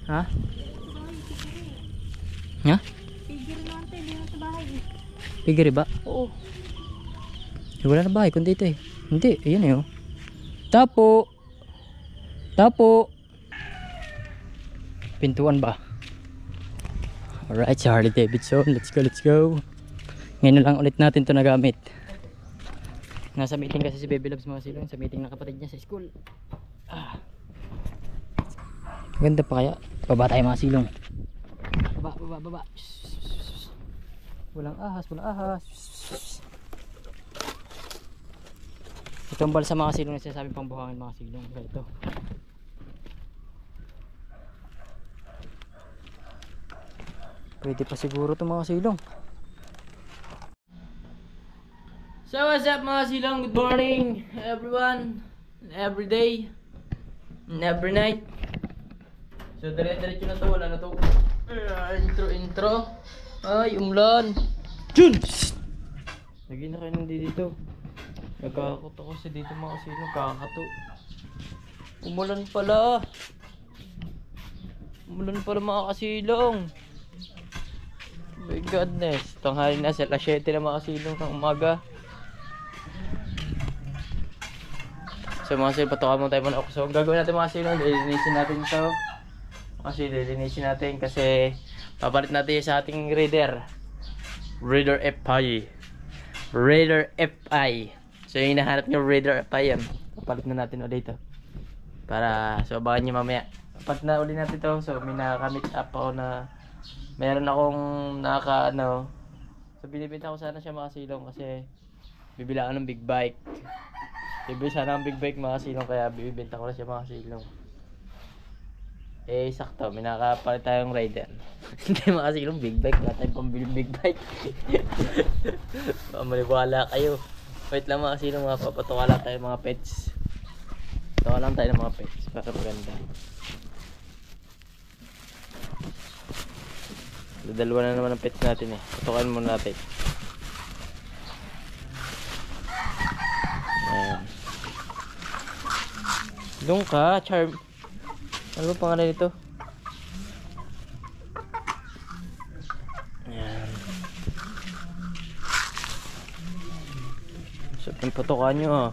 Ha? Ha? Pigiri naman tayo, hindi naman sa bahay eh. Pigiri ba? Oo. Wala na bahay kundi ito eh. Hindi, ayan eh oh. Tapo. Tapo. Pintuan ba? Alright, si Harley Davidson. Let's go, let's go. Ngayon na lang ulit natin ito nagamit. Nasa meeting kasi si Baby Loves mga silong. Sa meeting ng kapatid niya sa school. Ganda pa kaya. Baba tayo mga silong. Baba, baba, baba. Walang ahas, walang ahas. Itong balsa mga silong na sinasabi pang buhangin mga silong. Ganito. Pwede pa siguro itong mga silong. So what's up mga silong? Good morning everyone. Every day. And every night. So dire-diretso na to. Wala na to. Intro. Ay umulan. Jun! Lagi na kayo nandito. Nagkakakot ako sa dito mga silong. Kakato. Umulan pala. Umulan pala mga kasilong. My goodness. Tanghali na sa alas 7 na mga silong ng umaga. So mga silong, patukan mo tayo muna ako. So ang gagawin natin mga silong, lilinisin natin ito. Kasi lilinisin natin kasi papalit natin sa ating Raider. Raider FI. Raider FI. So yung hinahanap nyo Raider FI yan. Papalit na natin ulit ito. Para so abangan nyo mamaya. Papalit na ulit natin ito. So may nakamit up ako na meron akong so binibenta ko sana siya mga silong kasi bibila ako ng big bike. Bibili sana ng big bike mga silong kaya bibenta ko na siya mga silong. Eh sakto, may nakapalit tayong Raider. Hindi mga silong big bike, wala tayong pambili big bike. Maniwala kayo. Wait lang mga silong, mga papatuwala tayo mga pets. Patuwala tayo ng mga pets para maganda. Dalawa na naman ang pets natin eh. Tutukan muna natin. Ayan. Doon ka, Charm. Ano ba pangalan nito? Ayan. So, patukan nyo ah.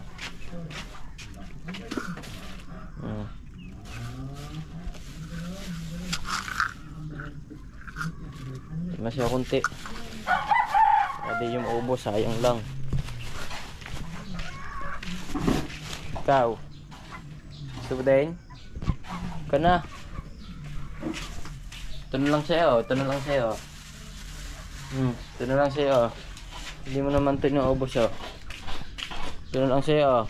Masya kunti. Hindi yung maubos, sayang lang. Ikaw gusto din? Ika na. Ito na lang sa'yo. Ito na lang sa'yo. Ito na lang sa'yo. Hindi mo naman ito naubos oh. Ito na lang sa'yo.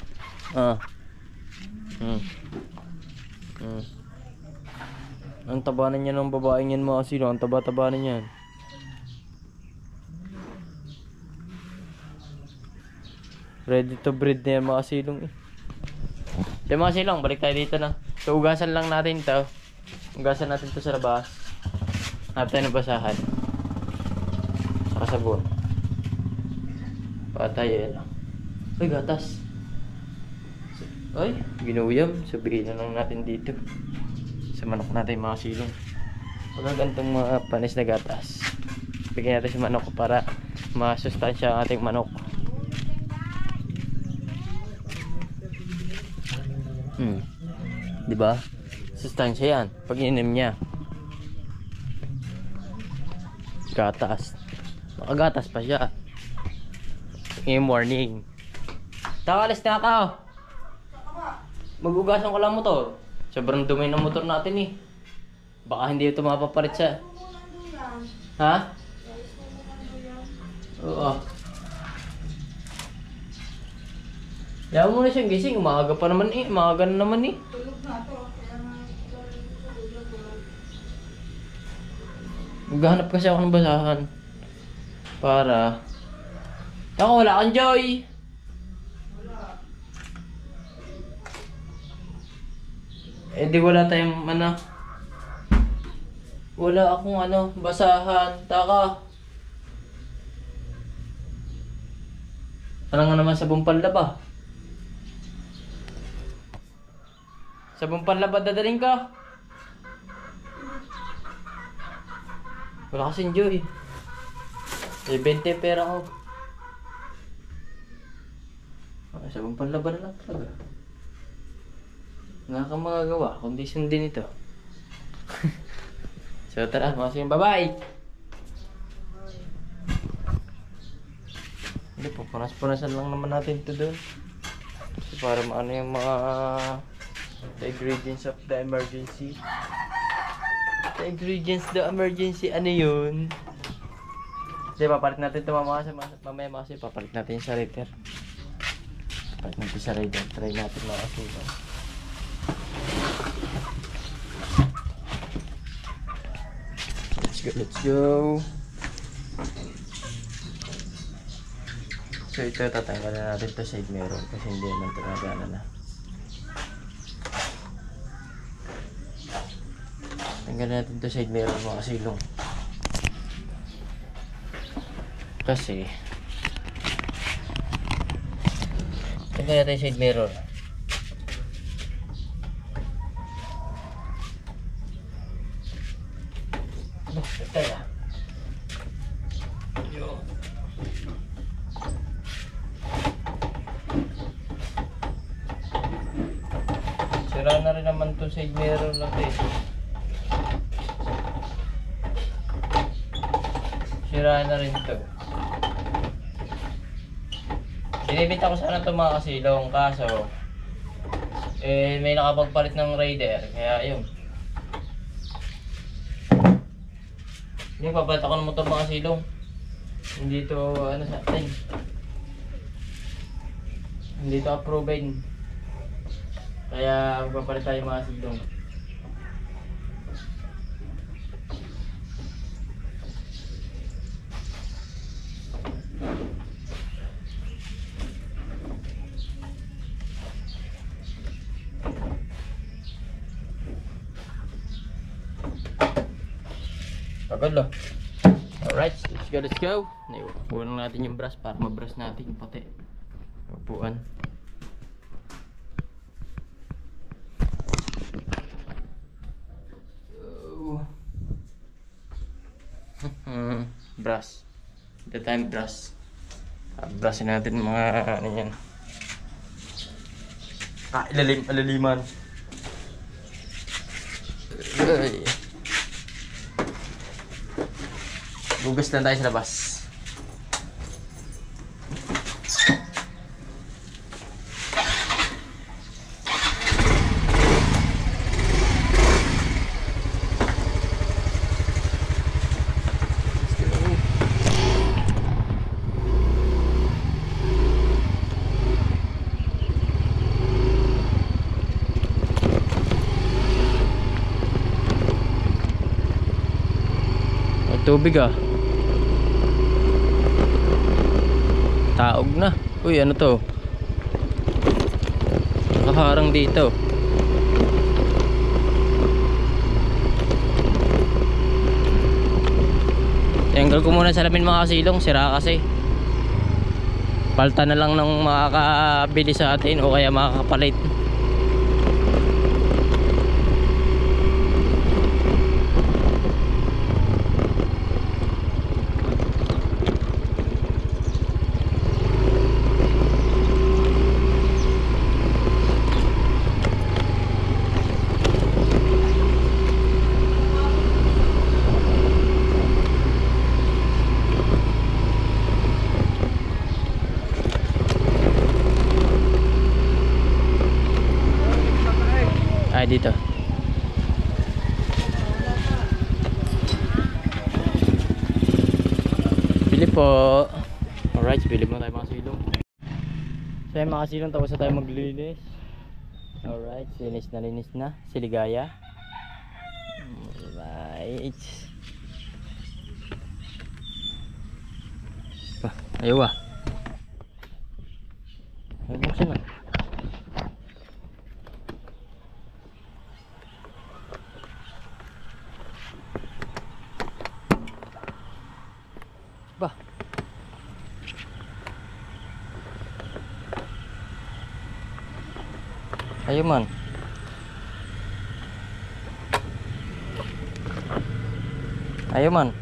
Ang tabanan niya ng babaeng yan mga sino. Ang taba-tabanan yan. Ready to breed na yan mga silong eh. Yung mga silong, balik tayo dito na. So ugasan lang natin to. Ugasan natin to sa labas. Hanap tayo ng basahan. Saka sabon. Patay yan lang. Ay gatas. Ay ginuyam. Sabihin na lang natin dito. Sa manok natin mga silong. Pagka gantong mga panis na gatas, bigyan natin sa manok para masustansya ang ating manok. Diba? Sustansya yan pag ininom niya. Gatas. Makagatas pa siya. In morning. Takalis na ako. Magugasan ko lang motor. Sobrang dumi ng motor natin eh. Baka hindi ito mapapalit sa... Ha? Oo. Yaman mo na siyang gising. Umaga pa naman eh. Umaga na naman eh. Maghanap kasi ako ng basahan. Para... Ako wala kang Joy. Eh di wala tayong ano. Wala akong ano, basahan. Taka. Ano nga naman sabong panlaba? Sabong panlaba dadaling ka? Wala kasing joy. Eh, 20 pera ko. Sa bang panlaban na lang talaga. Wala kang magagawa, kundi sundin ito. So tara, mga siyang bye-bye! Hindi po, punas-punasan lang naman natin ito doon. So, para maano yung mga the ingredients of the emergency. The ingredients, the emergency, ano yun? Kasi papalit natin ito mamaya kasi papalit natin sa rider. Papalit natin sa rider. Try natin mga kasi ito. Let's go. So ito tatanggalin natin ito side mirror kasi hindi naman ito nagana na. Tanggalin natin ito side mirror mga silong. Kasi tanggalin natin side mirror. Kaya sira na rin naman itong side mirror natin. Sira na rin ito. Binibenta ko sana ito mga kasilong, kaso may nakapagpalit ng rider, kaya yun. Hindi, papalit ako ng motor mga silong. Hindi ito, ano sa atin. Hindi ito approved. Kaya, magpapalit tayo mga silong. Pagod lo. Alright, let's go. Kulang natin yung brush para mabrush natin yung pati. Upuan. Brush. The time brush. Brushin natin mga ano yan. Ilaliman. Ay. Gugas lang tayo sa labas. Tubig ah. Taog na. Uy, ano to? Nakaharang dito. Tanggal ko muna salamin mga kasilong. Sira kasi. Palta na lang ng makakabili sa atin o kaya makakapalit. Dito. Bili po. Alright, bili mo tayo mga silong. So yung mga silong, tapos na tayo maglinis. Alright, linis na. Siligaya. Alright. Ayaw ah. Ayaw buksan na. Ba. Ayo man. Ayo man.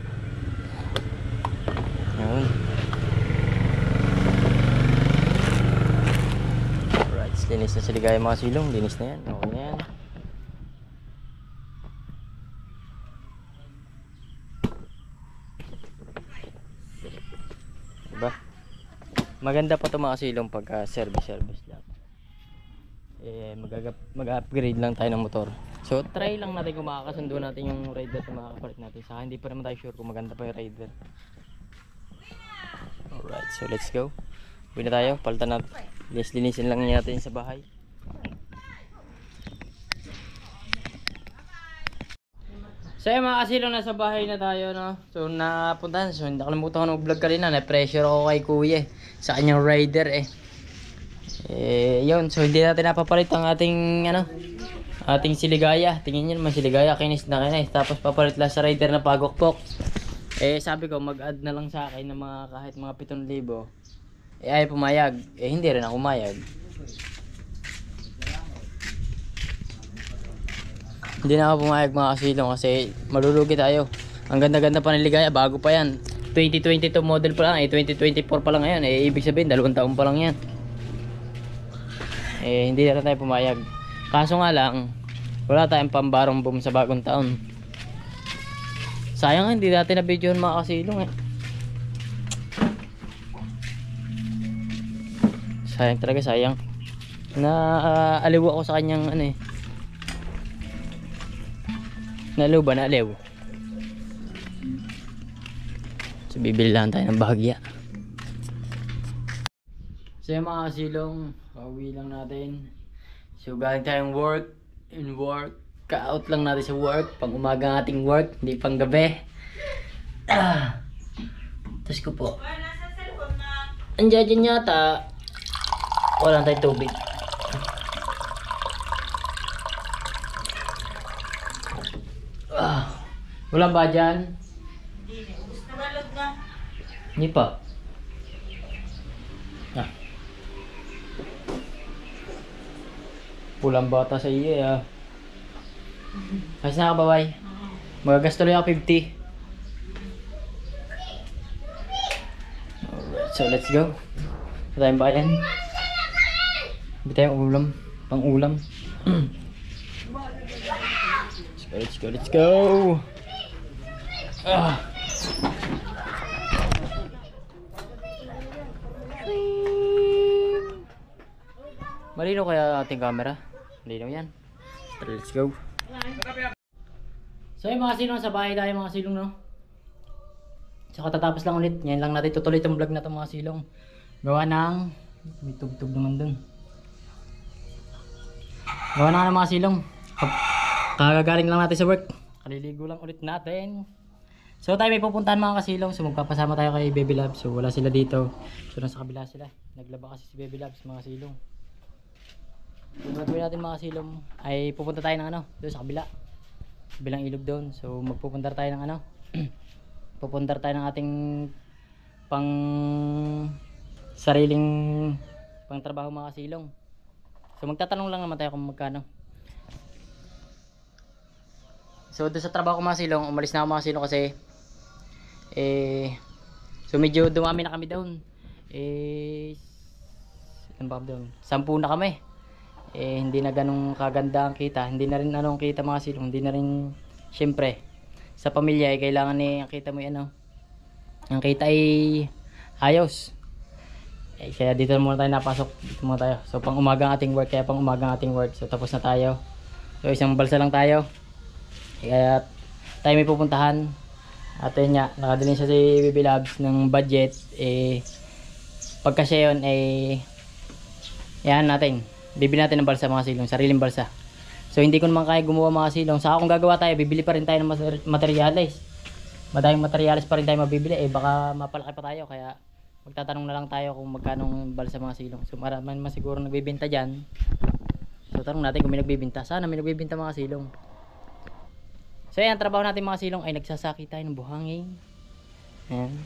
Linis na sa ligaya mga silong. Linis na yan. Okay na yan. Diba? Maganda pa ito mga silong pagka service lang. Mag-upgrade lang tayo ng motor. So try lang natin kung makakasundo natin yung rider na makakapalit natin. Saka hindi pa naman tayo sure kung maganda pa yung rider. Alright, so let's go. Uwi na tayo, palitan natin. Linisin lang natin sa bahay. So yung mga kasilong, nasa bahay na tayo, no? So napuntahan, so hindi nakalimutan ko mag-vlog kanina. Na-pressure ako kay kuya sa kanyang rider yun, so hindi natin napapalit ang ating ating siligaya. Tingin nyo naman, siligaya kinis na kinis. Tapos papalit lang sa rider na pagokpok. Sabi ko mag-add na lang sa akin ng mga kahit mga 7,000. Ay pumayag. Hindi rin ako pumayag. Hindi na ako pumayag mga kasilong kasi malulugi tayo. Ang ganda-ganda pa ng ligaya, bago pa yan. 2022 model pa lang, 2024 pa lang ngayon. Ibig sabihin 2 taon pa lang yan. Hindi na tayo pumayag. Kaso nga lang, wala tayong pambarong boom sa bagong taon. Sayang hindi natin na videohan mga kasilong Sayang talaga, sayang. Naaliw ako sa kanyang Naaliw ba? Naaliw. So bibili lang tayo ng bahagya. So yung mga kasilong, pauwi lang natin. So galing tayong work. Ka-out lang natin sa work. Pang umaga ang ating work, hindi pang gabi. Tapos ko po. Andiyan dyan yata. Wala tayong tubig. Wala ba dyan? Hindi pa. Pulang bata sa iyo Kasi nakababay. Magagasto lang ako 50. Alright, so let's go. Sa tayong bayan. Hindi tayong ulam. Pang ulam. Let's go. Malinaw kaya ating camera? Malinaw yan. Let's go. So yung mga silong, sa bahay tayo mga silong, no? So katatapos lang ulit. Yan lang natin tutuloy itong vlog na ito mga silong. Gawa ng may tugtog naman dun. Gawa na ng mga silong. Kagagaling lang natin sa work. Kaliligo lang ulit natin. So tayo may pupuntahan mga kasilong. So magpapasama tayo kay Baby Labs. So wala sila dito. So nasa kabila sila. Naglaba kasi si Baby Labs mga silong. Yung gagawin natin mga silong ay pupunta tayo ng doon sa kabila. Bilang ilog doon. So magpupunta tayo ng pupunta tayo ng ating pang sariling pang trabaho mga silong. So magtatanong lang naman tayo kung magkano. So doon sa trabaho ko mga silong, umalis na ako mga silong kasi so medyo dumami na kami doon. Ano ba doon? 10 na kami. Hindi na ganong kaganda ang kita. Hindi na rin anong kita mga silong. Hindi na rin, syempre, sa pamilya kailangan ang kita mo yan. Ang kita ay ayos. Kaya dito muna tayo napasok. Dito muna tayo. So pang umagang ating work. Kaya pang umagang ating work. So tapos na tayo. So isang balsa lang tayo. Kaya tayo may pupuntahan. At yun nga, nakadalhin siya si Baby Labs ng budget. Pagka siya yun, yan natin. Bibili natin ng balsa mga silong, sariling balsa. So hindi ko naman kaya gumawa mga silong. Saka kung gagawa tayo, bibili pa rin tayo ng materyales. Madaming materyales pa rin tayo mabibili. Baka mapalaki pa tayo. Kaya magtatanong na lang tayo kung magkano balsa mga silong. So marami naman siguro nagbibinta dyan. So tanong natin kung may nagbibinta. Sana may nagbibinta mga silong. So yan, trabaho natin mga silong ay nagsasaki tayo ng buhangin. Ayan.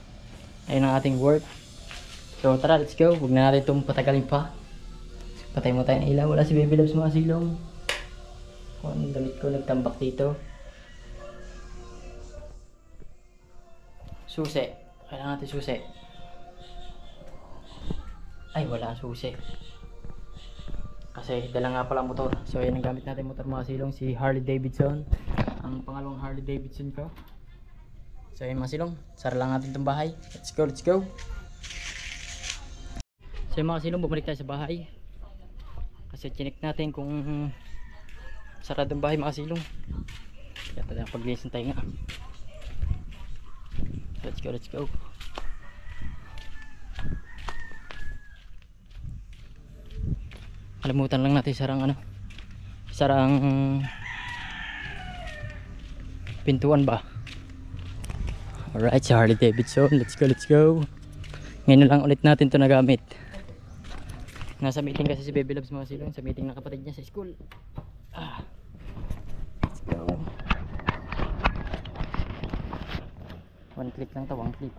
Ayun ang ating work. So tara, let's go. Huwag na natin itong patagalin pa. Patay mo tayo ng ilaw. Wala si Baby Labs mga silong. Ang damit ko nagtambak dito. Susi. Kailangan natin susi. Ay, wala ang susi. Kasi dala nga pala motor. So yan ang gamit natin motor mga silong, si Harley Davidson. Ang pangalawang Harley Davidson ko. So yan mga silong, sara lang natin itong bahay. Let's go, let's go. So yan mga silong, bumalik tayo sa bahay. Kasi chinek natin kung sarado ang bahay mga silong. Kaya talaga paglisan tayo nga. Let's go, let's go. Kalimutan lang natin sarang pintuan ba. Alright, si Harley Davidson, let's go, let's go. Ngayon na lang ulit natin to nagamit. Nasa meeting kasi si Baby Loves mga silong, sa meeting ng kapatid niya sa school. Let's go. One click lang to, one click.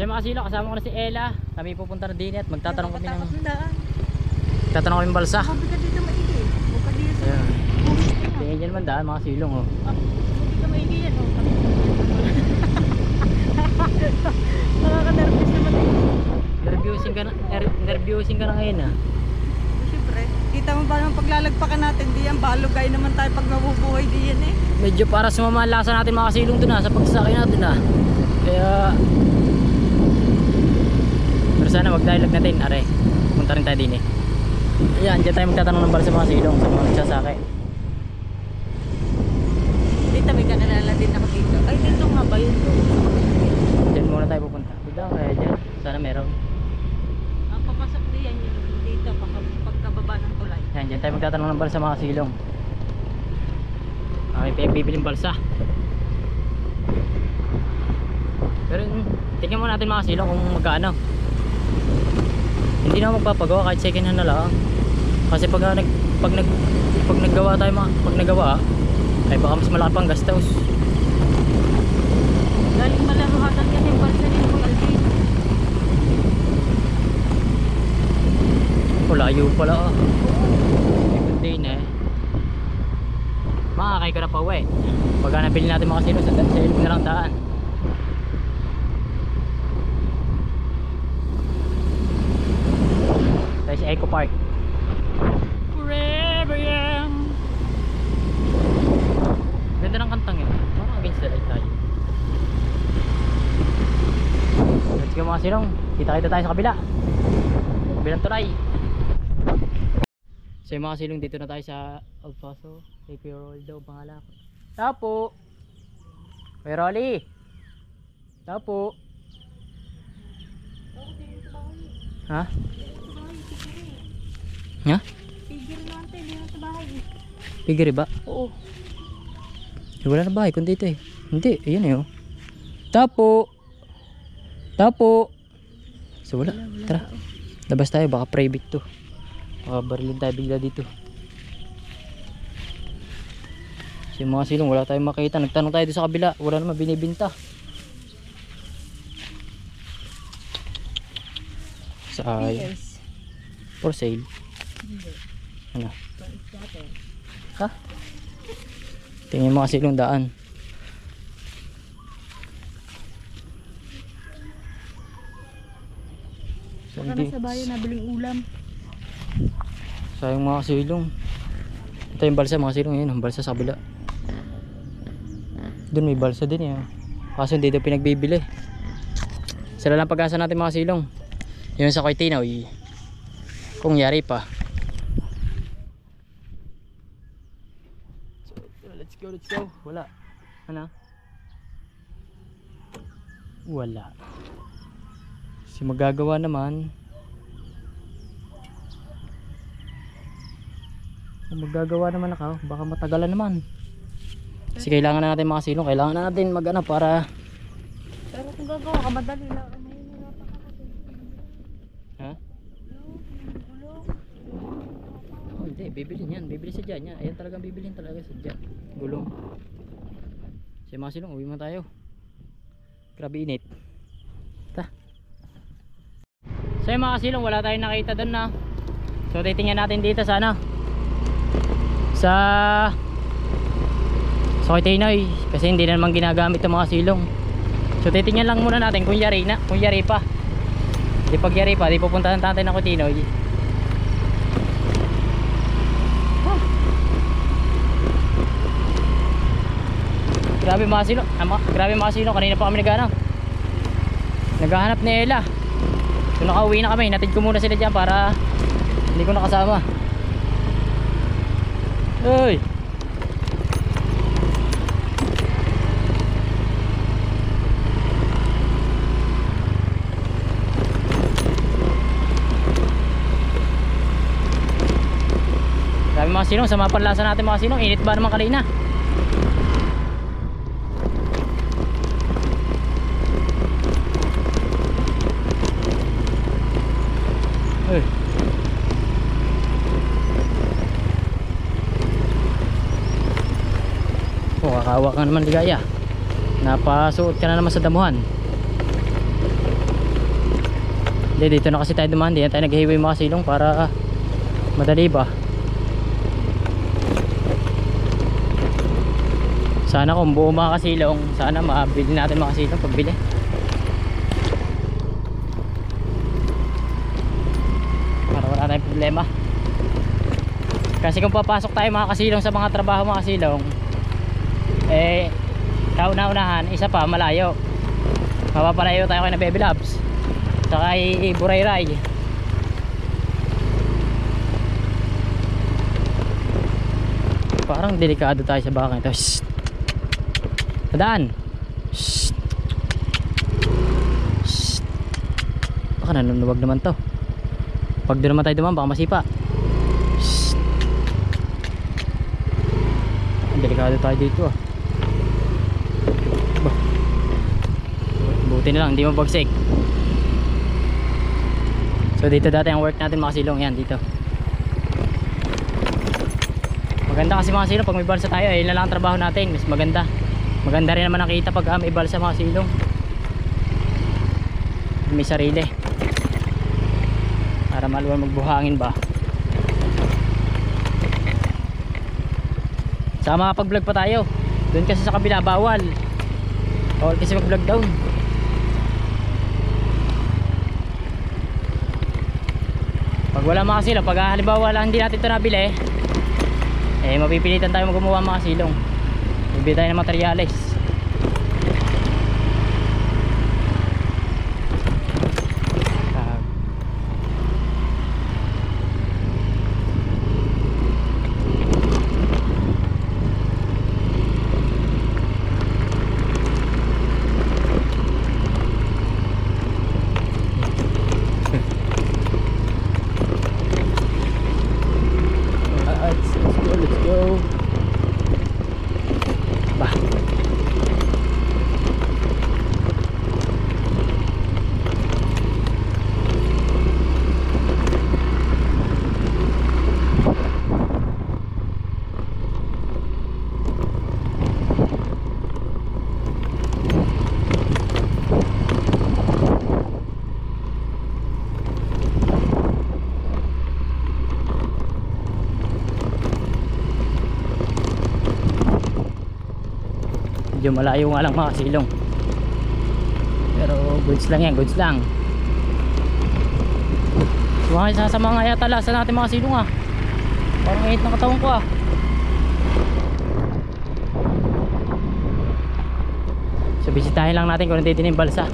Mga silo, kasama ko na si Ella. Kami pupunta na din at magtatanong kami ng balsa. Mabigat dito maigi. Bukad dito. Ayan. Tingin dyan naman daan mga silong oh. Hindi ka maigi yan oh. Nakaka-nervous naman eh. Nervyosing ka na ngayon ah. Siyempre, kita mo ba naman paglalagpakan natin, di yan balugay naman tayo pag mabubuhay di yan eh. Medyo para sumama ang lasa natin mga silong dun ah, sa pagsasakay natin ah. Kaya pero sana wag dialogue natin, are. Punta rin tayo din eh. Ayan, dyan tayo magtatanong ng balsa mga silong sa mga nagsasakay. Dito may kanalala din ako dito. Ay, dito nga ba yun? Dyan muna tayo pupunta. Dito kaya dyan, sana meron. Ang papasok diyan yun dito pagkababa ng tulay. Ayan, dyan tayo magtatanong ng balsa mga silong. May pinagbibiling balsa. Pero tingnan mo natin mga silong kung magkano. Hindi na ako magpapagawa kahit second hand na lang. Kasi pag naggawa tayo ay baka mas malaki pang gastos. Galing malaruhatan kasi yung balsa din mo Alvin. Layo pala ah. Ikot din eh. Makakay ko na pa uwi. Pagka nabili natin mga silong sa ilog na lang daan. Tayo sa Eco Park. mga silong, kita tayo sa kabila. Kabilang tulay. So yung mga silong, dito na tayo sa El Paso. Kay Kuya Rolly daw pangalan. Tao po. Kuya Rolly. Tao po. Ha? Ha? Pigiri naman tayo, hindi na sa bahay eh. Pigiri ba? Oo. Wala na bahay kundi ito eh. Hindi, ayun eh oh. Tapo. Tapo. So wala. Tara. Labas tayo, baka private to. Baka barilin tayo bigla dito. So yung mga silong wala tayong makita. Nagtanong tayo doon sa kabila. Wala naman binibinta. Sayang. For sale. Ano? Ha? Tingnan yung mga silong daan. So, Baka na sa bayan nabiling ulam. sayang mga silong. Ito yung balsa mga silong. Yun, ang balsa sa kabila. Doon may balsa din eh. Kaso hindi daw pinagbibili. Sila lang pag-asa natin mga silong. Yun sa Koitino kung yari pa. So, let's go. Wala. Ano? Wala. Si magagawa naman. Kung magagawa naman ako, baka matagalan naman. Kasi kailangan na natin mga silong. Kailangan na natin mag-ano para. Pero kung gagawa ka, madali lang. Ha? Oh, hindi, bibilin yan. Bibili sa dyan yan. Ayan talagang bibilin talaga sa dyan. Gulong. Siya mga silong, uwi mo tayo. Grabe init. Ta. So yung mga silong, wala tayong nakita doon na. So titingnan natin dito sana sa Koitinoy kasi hindi na naman ginagamit ng mga silong. So titingnan lang muna natin kung yari na, kung yari pa. Di pag yari pa, di pupuntahan natin ng Koitinoy. Grabe mga silong, grabe mga silong. Kanina pa kami naghahanap ni Ella. So nakauwi na kami, natid ko muna sila dyan para hindi ko nakasama. Uy! Grabe mga silong, sa mapanlasa natin mga silong. Init ba naman kanina? Uy! Oh, kakawa ka naman ligaya. Napasuot ka na naman sa damuhan. Hindi, dito na kasi tayo dumaan. Hindi na tayo nag-highway mga silong para madali ba. Sana kung buo mga kasilong, sana mabili natin mga kasilong pagbili. Para wala tayong problema. Kasi kung papasok tayo mga kasilong sa mga trabaho mga kasilong, eh kauna-unahan, isa pa malayo. Mapapalayo tayo kay na Baby Loves saka Burayray. Parang delikado tayo sa bakang ito. Shhh. Tadaan. Shhh. Shhh. Baka nanunuwag naman to. Pag doon naman tayo dumaan baka masipa. Shhh. Delikado tayo dito ah. Buti na lang, hindi mabagsik. So dito dati ang work natin mga silong. Yan dito. Maganda kasi mga silong pag may balsa tayo, ayun na lang ang trabaho natin. Mas maganda. Maganda rin naman nakita pag may balsa mga silong. May sarili. Para maluwang magbuhangin ba. Saka makapag-vlog pa tayo. Doon kasi sa kabila bawal. Bawal kasi mag-vlog down. Pag wala mga silong, pag halimbawa lang hindi natin ito nabili, eh mapipilitan tayo gumawa mga silong. Bibili tayo ng materyales. medyo malayo nga lang mga kasilong, pero goods lang yan, goods lang. Sasama nga yata lasa natin mga kasilong ah, parang init ng katawan ko ah. So bisitahin lang natin kung nandito na yung balsa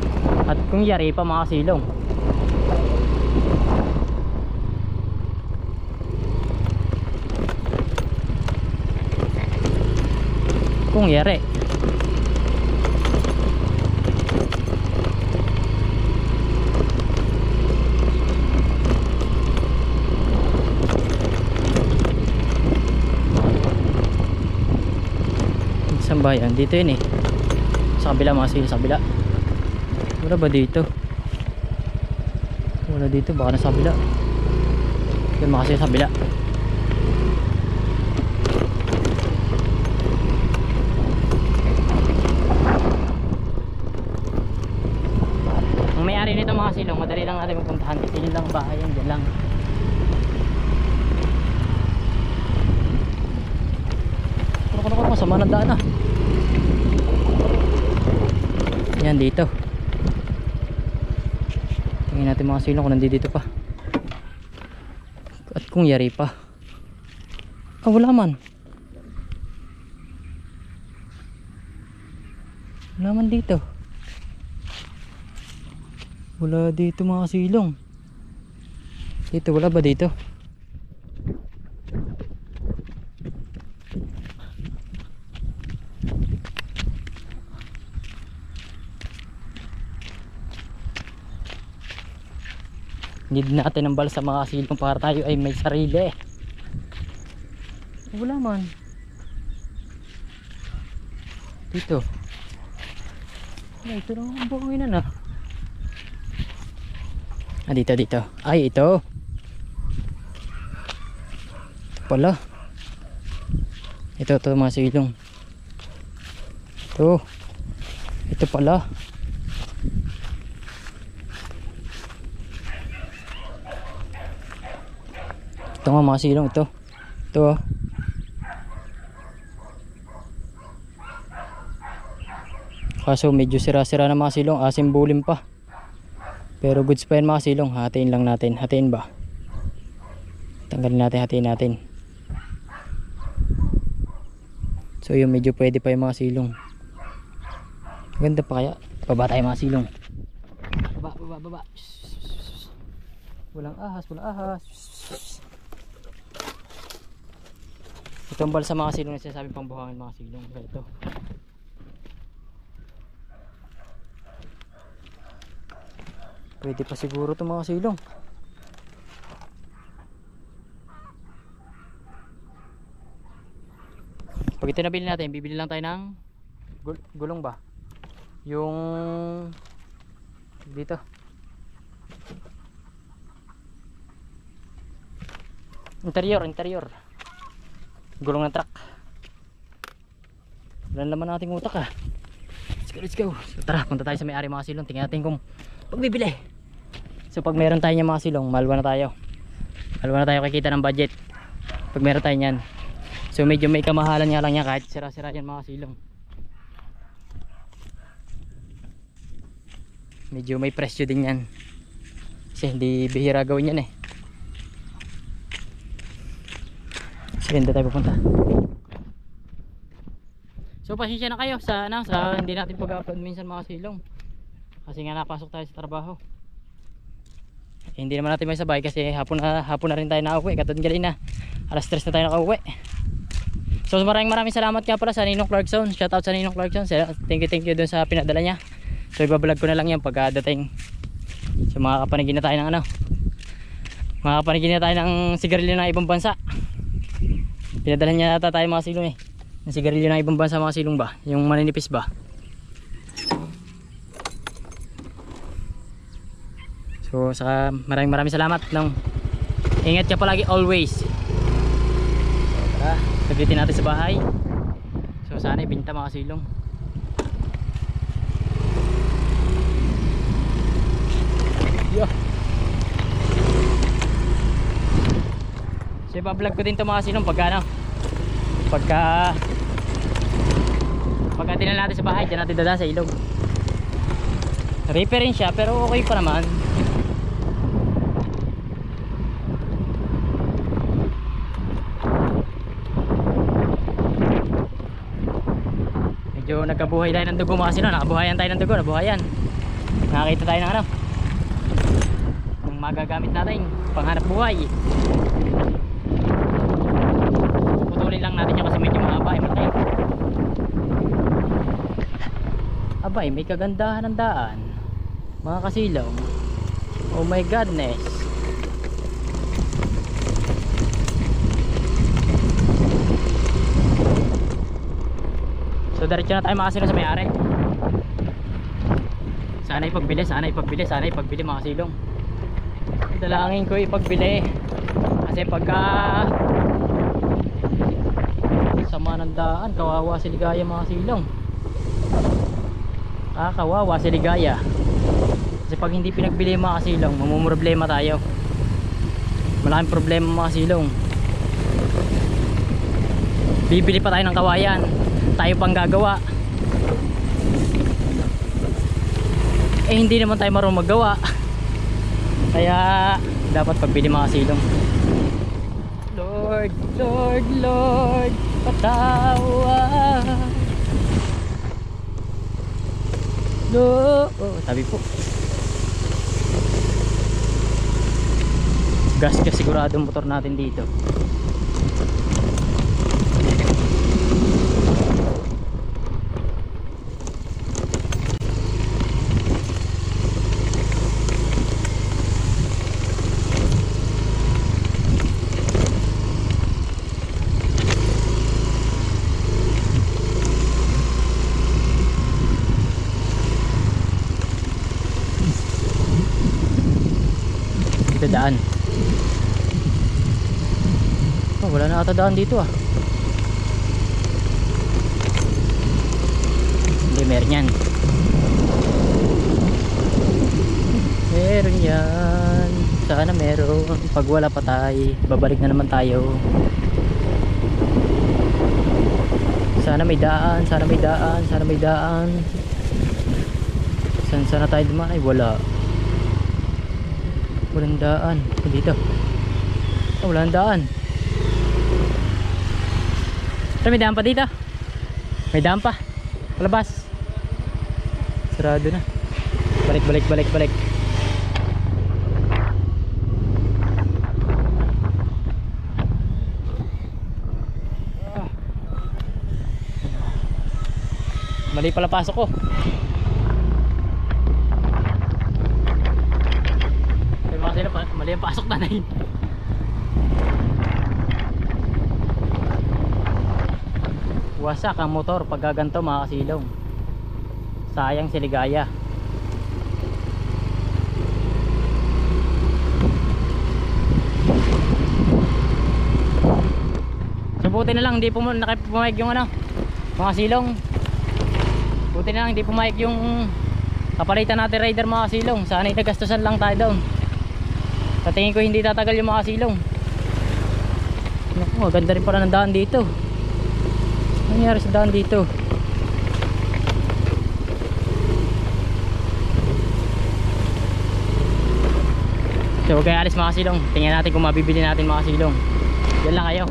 at kung yari pa mga kasilong. Kung yari saan ba yan? Dito yun eh, sa kabila mga kasilong, sa kabila. Wala ba dito? Wala dito, baka nasa kabila. Yun mga kasilong, sa kabila. Ang may-ari nito mga kasilong, madali lang natin magpuntahan kasi yun lang bahay yan, dyan lang. Ano, masama ng daan ah. Yan dito. Tingnan natin mga kasilong kung nandito pa. At kung yari pa. Ah, wala man. Wala man dito. Wala dito mga kasilong. Dito, wala ba dito? Need natin ng balsa mga kasilong para tayo ay may sarili. Wala man. Dito. Ay, ito lang ang buhangin na. Ah, dito, dito. Ay, ito. Ito pala. Ito mga silong. Ito. Ito pala. Ito nga mga silong, ito. Ito oh. Kaso medyo sira-sira na mga silong, asim bulim pa. Pero goods pa yan mga silong, hatiin lang natin. Hatiin ba? Tanggalin natin, hatiin natin. So yung medyo pwede pa yung mga silong. Ganda pa kaya? Baba tayo mga silong. Baba. Walang ahas, walang ahas. Ito ang balsa mga silong na sinasabi pang buhangin mga silong. Ito. Pwede pa siguro ito mga silong. Pag ito nabili natin, bibili lang tayo ng gulong ba? Yung dito. Interior. Gulong ng truck. Wala naman nating utak ah. Let's go. So, tara, punta tayo sa may-ari mga silong. Tingnan natin kung pagbibili. So pag meron tayo ng mga silong, malwa na tayo. Malwa na tayo kikita ng budget. Pag meron tayo niyan. So medyo may kamahalan nga lang yan kahit sira-sira yan mga silong. Medyo may presyo din yan. Kasi hindi bihira gawin yan eh. So hindi tayo pupunta. So pasensya na kayo sa hindi natin pag-upload minsan mga silong. Kasi nga napasok tayo sa trabaho. Hindi naman natin may sabay kasi hapon na rin tayo nakauwi. Katulad galing na alas 3 na tayo nakauwi. So maraming salamat nga pala sa Ninong Clarkson. Shoutout sa Ninong Clarkson. Thank you dun sa pinadala niya. So ibablog ko na lang yan pagkadating. So makakapanigin na tayo ng makakapanigin na tayo ng sigarilyo ng ibang bansa. Pinadala niya nata tayo mga silong eh. Ng sigarilyo ng ibang bansa mga silong ba? Yung maninipis ba? So saka maraming salamat ng ingat ka palagi always. So, tara, saglitin natin sa bahay. So sana ibinta mga silong. Yo. So iba-vlog ko din to mga silong pagka dinala natin sa bahay, dyan natin dadaan sa ilog. Repair rin siya pero okay pa naman. Medyo nagkabuhay tayo ng dugo mga sino, nakabuhayan tayo ng dugo, nabuhayan. Nakakita tayo ng ano, ng magagamit natin panghanap buhay. Putulin lang natin yan kasi medyo mahaba, matay. Abay, may kagandahan ng daan mga kasilong. Oh my godness. So diretso na tayo mga kasilong sa may-ari. Sana ipagbili, sana ipagbili, sana ipagbili mga kasilong. Dalangin ko ipagbili kasi pagka sama ng daan, kawawa si Ligaya mga kasilong. Kawawa si Ligaya kasi pag hindi pinagbili mga kasilong, mamumroblema tayo. Malaking problema mga kasilong. Bibili pa tayo ng kawayan, tayo pang gagawa. Eh hindi naman tayo marunong maggawa, kaya dapat pagbili mga kasilong. Lord, Lord, Lord, patawad. No, oh, sabi po. Gas ka sigurado ang motor natin dito. Daan. Oh, wala na ata daan dito ah. Hindi, meron yan. Meron yan. Sana meron. Pag wala pa tayo, babalik na naman tayo. Sana may daan, sana may daan, sana may daan. Saan sana tayo dumaan? Ay, wala. Walang daan. Dito. Oh, walang daan. Pero may daan pa dito. May daan pa. Palabas. Sarado na. Balik, balik, balik, balik. Mali pala pasok ko. Mali ang pasok nanay. Wasak ang motor pag gaganto mga kasilong. Sayang si Ligaya. So buti na lang hindi pumayag yung ano, mga silong. Buti na lang hindi pumayag yung kapalitan natin rider mga kasilong. Sana itagastusan lang tayo doon. Sa tingin ko hindi tatagal yung mga silong. Naku, maganda rin pala ng daan dito. Ano nangyari sa daan dito? So huwag kayo alis mga silong. Tingnan natin kung mabibili natin mga silong. Yan lang kayo.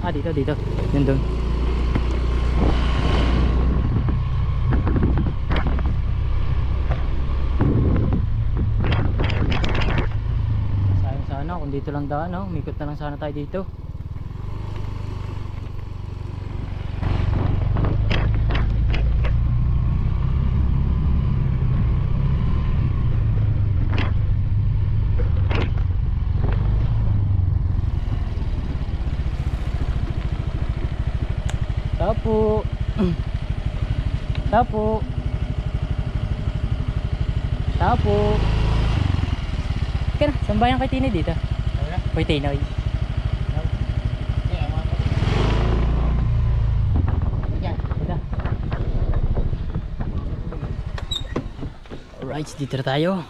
Ah, dito. Yun doon. Sayang sana kung dito lang daan, no? Umikot na lang sana tayo dito. Tapo. Tapo. Tapo. Ika na, sambayan kay Tinoy dito. Kay Tinoy. Alright, dito na tayo.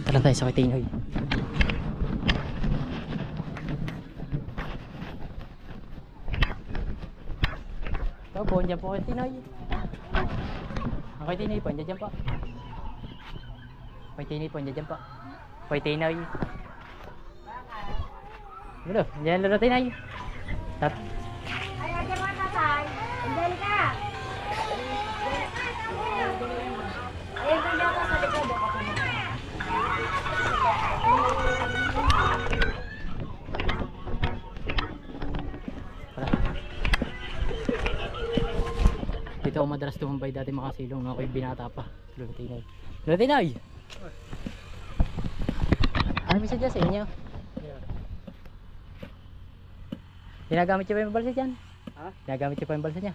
Tara tayo sa kay Tinoy. Po, dyan po kay Tinoy. Ang kay Tinoy po, dyan po. Kay Tinoy po, dyan po. Kay Tinoy. Ano? Dyan lalo Tinoy. Tap. Ay, aja mo tatay. Andali ka. Ayun ka dyan sa likod. Dito ako madalas tumambay dati mga silong, no? Ako'y binata pa. Lolo Tinoy. Lolo Tinoy! Ano bisa dyan sa inyo? Ginagamit niyo pa yung balsa dyan? Ha? Ginagamit niyo pa yung balsa niya?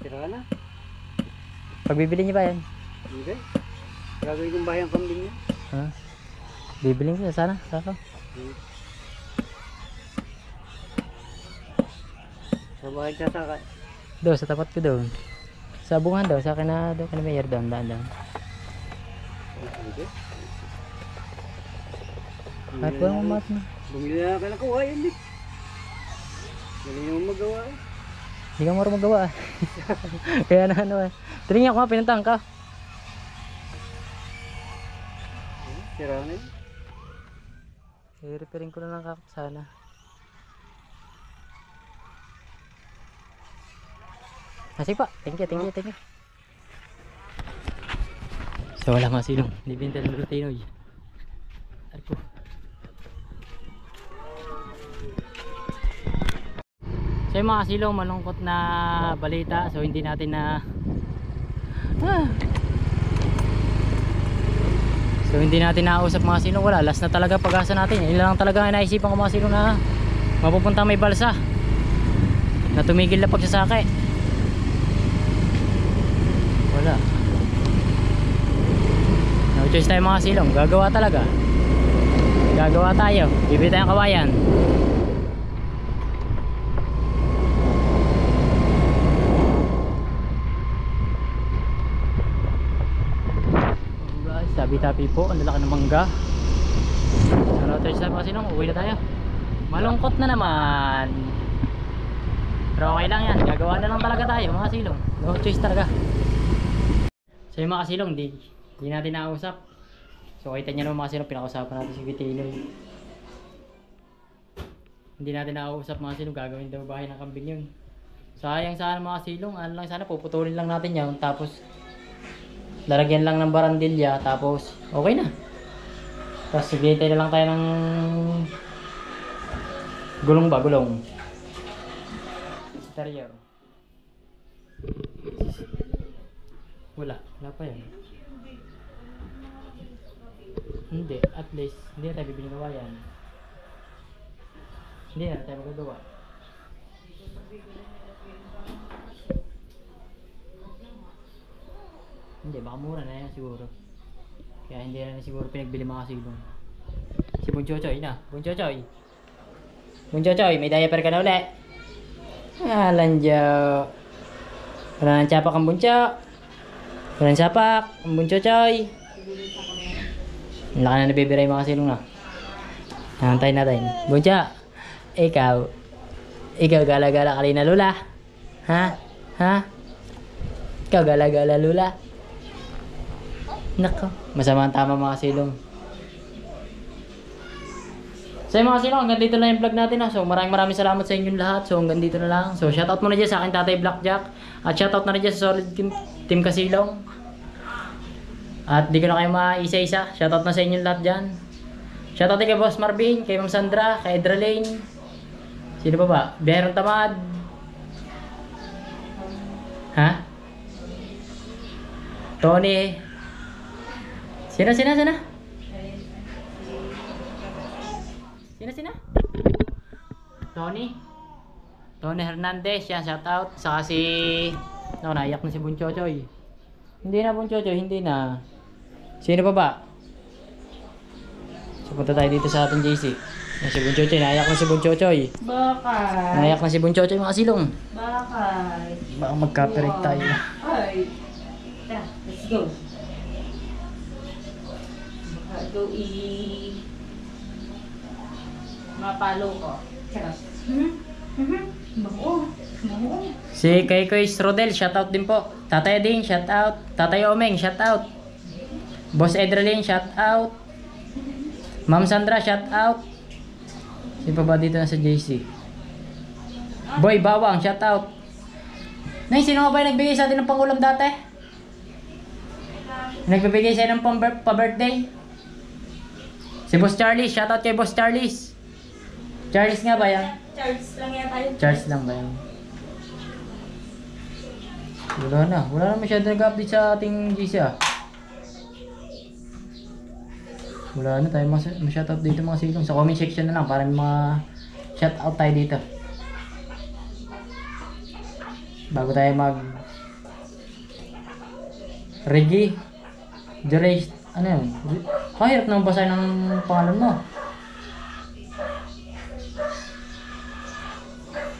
Tira na. Pagbibili niyo ba yan? Hindi. Gagawin kong bayang kambing niya. Ha? Bibiling ko sana? Saka? Sa bahay sasakay. Doon, sa tapat ko doon. Sa bungan daw, sa akin na doon ka na mayor doon, daan. Hindi. Kahit po ang mat mo. Bumili na ka na kawayan eh. Galing naman magawa eh. Hindi ka marunong magawa. Kaya na ano eh. Tingnan ko nga, pinuntahan ka. Tira na yun. I-repairing ko na lang kakap sana. Sige pa, thank you. So wala mga silong, libinta ng Lolo Tinoy. Arko. So yung mga silong, malungkot na balita. So hindi natin na So hindi natin nausap mga silong. Wala, last na talaga pag-asa natin. Yun lang talaga ang naisipan ko mga silong na mapupunta may balsa na tumigil na pagsasake. Wala. No choice tayo mga silong. Gagawa talaga. Gagawa tayo. Bibili tayong kawayan. Alright, sabi-tabi po. Ang lalaki ng mangga. So no choice tayo mga silong. Uwi na tayo. Malungkot na naman. Pero okay lang yan. Gagawa na lang talaga tayo mga silong. No choice talaga. So yung mga kasilong, di natin nausap. So kita nyo naman mga kasilong, pinakausapan natin si Tinoy. Hindi natin nausap mga kasilong, gagawin daw bahay ng kambing yun. Sayang sana mga kasilong, ano lang sana, puputulin lang natin yun. Tapos lalagyan lang ng barandilya, tapos okay na. Tapos sigitay na lang tayo ng gulong ba, gulong. Interior. Wala pa yan. Hindi, at least hindi na tayo bibili ng kawayan. Hindi na tayo magagawa. Hindi, baka mura na yan siguro. Kaya hindi na siguro pinagbili mga silong. Si Bunchochoy na. Bunchochoy, may diaper ka na uli. Lanjo. Wala nang tsapak ang Buncho. Walang sapak, ang Bunchochoy. Ang laki na nabibiray mga silong na. Nantayin natin. Buncho, ikaw gala-gala kanina lula. Ha? Ikaw gala-gala lula. Nako, masama ang tama mga silong. So yung mga silong, hanggang dito lang yung vlog natin ha. So maraming salamat sa inyong lahat. So hanggang dito na lang. So shoutout muna dyan sa akin Tatay Blackjack. At shoutout na rin dyan sa Solid Team Kasilong. At di ko na kayo maisa-isa. Shoutout na sa inyong lahat dyan. Shoutout kay Boss Marvin, kay Ma'am Sandra, kay Edralane. Sino pa ba? Biherong Tamad. Ha? Tony. Sina? Sina? Tony Hernandez, yan, shout out. Saka si... naiyak na si Bunchochoy. Hindi na Bunchochoy, hindi na. Sino pa ba? So punta tayo dito sa ating JC. Yan si Bunchochoy, naiyak na si Bunchochoy. Bakit? Naiyak na si Bunchochoy mga silong. Bakit? Baka mag-copyright tayo. Ay. Let's go. Baka ito mapalo ko. Charas. Bango. Si Kaykoy Rodel, shoutout din po. Tatay Ding, shoutout. Tatay Omeng, shoutout. Boss Edralin, shoutout. Ma'am Sandra, shoutout. Sino pa ba dito na sa JC? Boy Bawang, shoutout. Nay, sino nga ba yung nagbigay sa atin ng pangulam dati? Nagbibigay sa'yo ng pa-birthday? Si Boss Charlie, shoutout kay Boss Charlie. Charles nga ba yan? Charles lang yata yun. Charles lang ba yan? Wala na masyado nag-update sa ating GC ah. Wala na tayo ma-shoutout dito mga silong. Sa comment section na lang para may mga shoutout tayo dito. Bago tayo mag Reggie Jerez, ano yun? Kahirap naman basahin ng pangalan mo.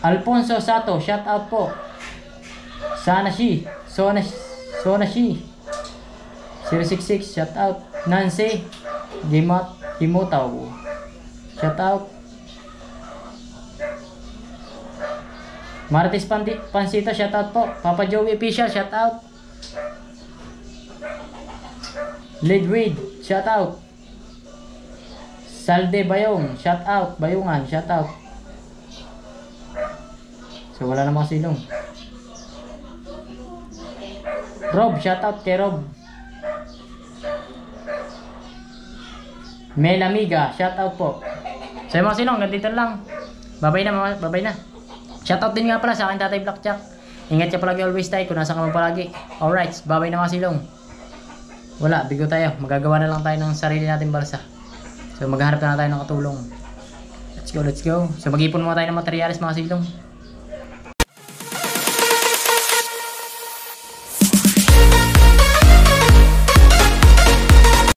Alfonso Sato, shout out po. Sona Shi 066, shout out. Nancy Gimutaw, shout out. Martis Pansito, shout out po. Papa Joey Official, shout out. Lidwid, shout out. Salde Bayong, shout out. Bayungan, shout out. So wala na mga silong. Rob, shoutout kay Rob. Mel Amiga, shoutout po. So mga silong, ganito lang. Babay na. Shoutout din nga pala sa akin Tatay Blackjack. Ingat ka palagi always tayo kung nasa ka man palagi. Alright, babay na mga silong. Wala, bigo tayo. Magagawa na lang tayo ng sarili natin balsa. So maghahanap na tayo ng katulong. Let's go. So mag-ipon muna tayo ng materyales mga silong.